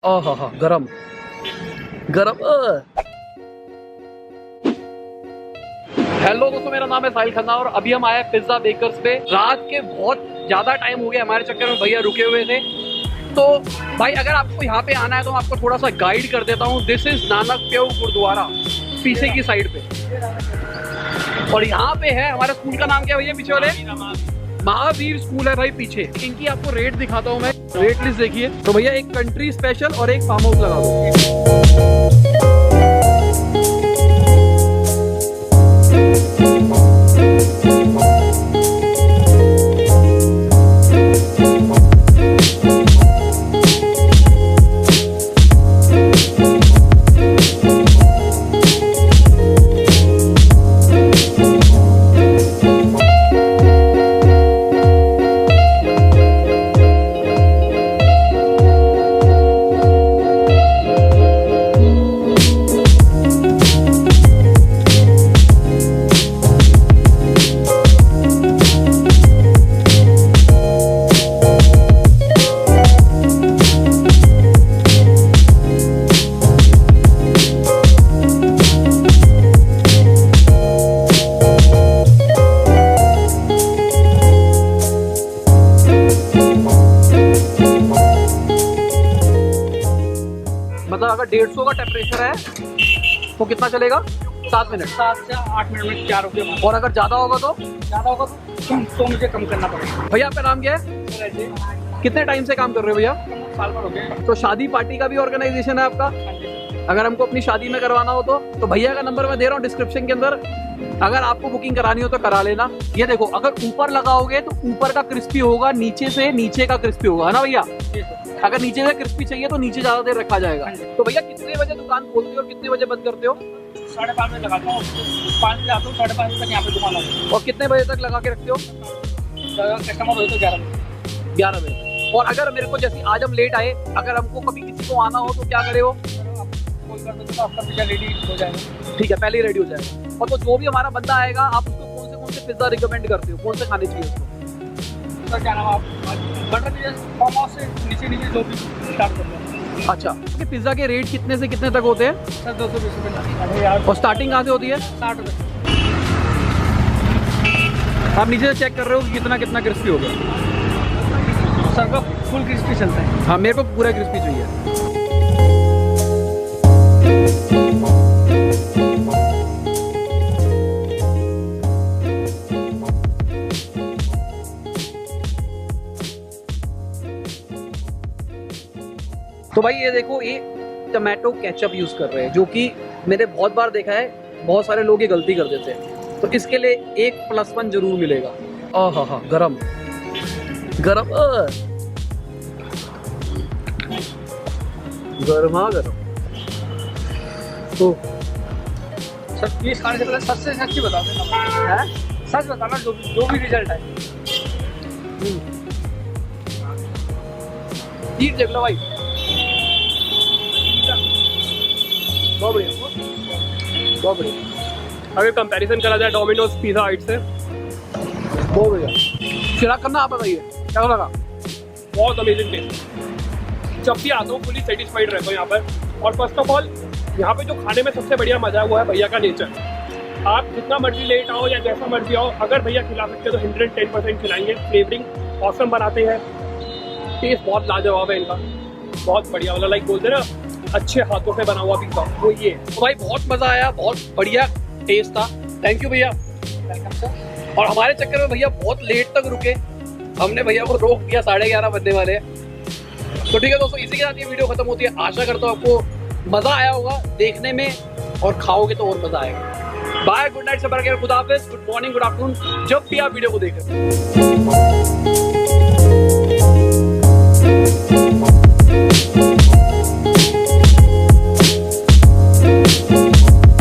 हाँ गरम गरम। हेलो दोस्तों, मेरा नाम है साहिल खन्ना और अभी हम आए पिज्जा बेकर्स पे। रात के बहुत ज्यादा टाइम हो गया, हमारे चक्कर में भैया रुके हुए थे। तो भाई अगर आपको यहाँ पे आना है तो मैं आपको थोड़ा सा गाइड कर देता हूँ। दिस इज नानक देव गुरुद्वारा, पीछे की साइड पे। और यहाँ पे है हमारे स्कूल का नाम क्या है भैया पीछे वाले? महावीर स्कूल है भाई पीछे। इनकी आपको रेट दिखाता हूँ मैं, रेट लिस्ट देखिए। तो भैया एक कंट्री स्पेशल और एक फार्म हाउस लगा दो। मतलब अगर 150 का टेम्परेचर है तो कितना चलेगा? 7 मिनट, 7 से 8 मिनट में तैयार हो गया। और अगर ज्यादा होगा तो? ज़्यादा होगा तो मुझे कम करना पड़ेगा। भैया आपका नाम क्या है? कितने टाइम से काम कर रहे हो भैया? साल भर हो गए। तो शादी पार्टी का भी ऑर्गेनाइजेशन है आपका? अगर हमको अपनी शादी में करवाना हो तो भैया का नंबर मैं दे रहा हूँ डिस्क्रिप्शन के अंदर। अगर आपको बुकिंग करानी हो तो करा लेना। ये देखो, अगर ऊपर लगाओगे तो ऊपर का क्रिस्पी होगा, नीचे से नीचे का क्रिस्पी होगा, है ना भैया? अगर नीचे से क्रिस्पी चाहिए तो नीचे ज्यादा देर रखा जाएगा। तो भैया कितने बजे दुकान खोलते हो और कितने बजे बंद करते हो? 5:30 बजे लगाता हूँ, 5 बजे आता हूँ, 5:30 तक यहाँ पे दुकान आता हूँ। और कितने बजे तक लगा के रखते हो? कस्टमर हो तो 11 बजे। 11 बजे। और अगर मेरे को जैसे आज हम लेट आए, अगर हमको कभी किसी को आना हो तो क्या करे हो? कॉल कर दो तो आपका पिज्जा रेडी हो जाएगा। ठीक है, पहले ही रेडी हो जाएगा। और तो जो भी हमारा बंदा आएगा, आप उसको कौन से पिज्जा रिकमेंड करते हो, कौन से खाने चाहिए उसको? सर क्या नाम है आप? बटर पिज्जा फार्म हाउस से नीचे जो भी स्टार्ट कर दो। अच्छा, कि पिज्जा के रेट कितने से कितने तक होते हैं? सर 220 रुपये। और स्टार्टिंग कहाँ से होती है? 60 रुपये। आप नीचे से चेक कर रहे हो कि कितना कितना क्रिस्पी हो गया? सर का फुल क्रिस्पी चलता है। हाँ, मेरे को पूरा क्रिस्पी चाहिए। तो भाई ये देखो, ये टमाटो केचप यूज कर रहे हैं, जो कि मैंने बहुत बार देखा है बहुत सारे लोग ये गलती कर देते हैं। तो इसके लिए 1+1 जरूर मिलेगा। हाँ गरम गरम गरमा गरम। तो सर प्लीज खाने से पहले सच से सच्ची बता देना है, सच बताना जो भी रिजल्ट है। ठीक देख लो भाई, बहुत बढ़िया बहुत बढ़िया। अगर कंपैरिजन करा जाए डोमिनोज पिज़्ज़ा हाट से, बहुत बढ़िया। चिराग खन्ना, आप बताइए क्या लगा? बहुत अमेजिंग टेस्ट। जब भी आता हूँ फुली सेटिस्फाइड रहता हूँ यहाँ पर। और फर्स्ट ऑफ ऑल यहाँ पे जो खाने में सबसे बढ़िया मजा है वो है भैया का नेचर। आप जितना मर्जी लेट आओ या जैसा मर्जी आओ, अगर भैया खिला सकते हो तो 110% खिलाएंगे। फ्लेवरिंग ऑसम बनाते हैं, टेस्ट बहुत लाजवाब है इनका, बहुत बढ़िया वाला। लाइक बोलते हैं ना, अच्छे हाथों से बना हुआ पिज़्ज़ा, वो ये। तो भाई बहुत मजा आया, बहुत बढ़िया टेस्ट था। थैंक यू भैया। Welcome sir. और हमारे चक्कर में भैया बहुत लेट तक रुके, हमने भैया को रोक दिया, 11:30 बजने वाले हैं। तो ठीक है दोस्तों, इसी के साथ ये वीडियो खत्म होती है। आशा करता हूँ आपको मजा आया होगा देखने में, और खाओगे तो और मजा आएगा। बाय, गुड नाइट, सबर, खुदा हाफिज, गुड मॉर्निंग, गुड आफ्टरनून, जब भी आप वीडियो को देख रहे हैं।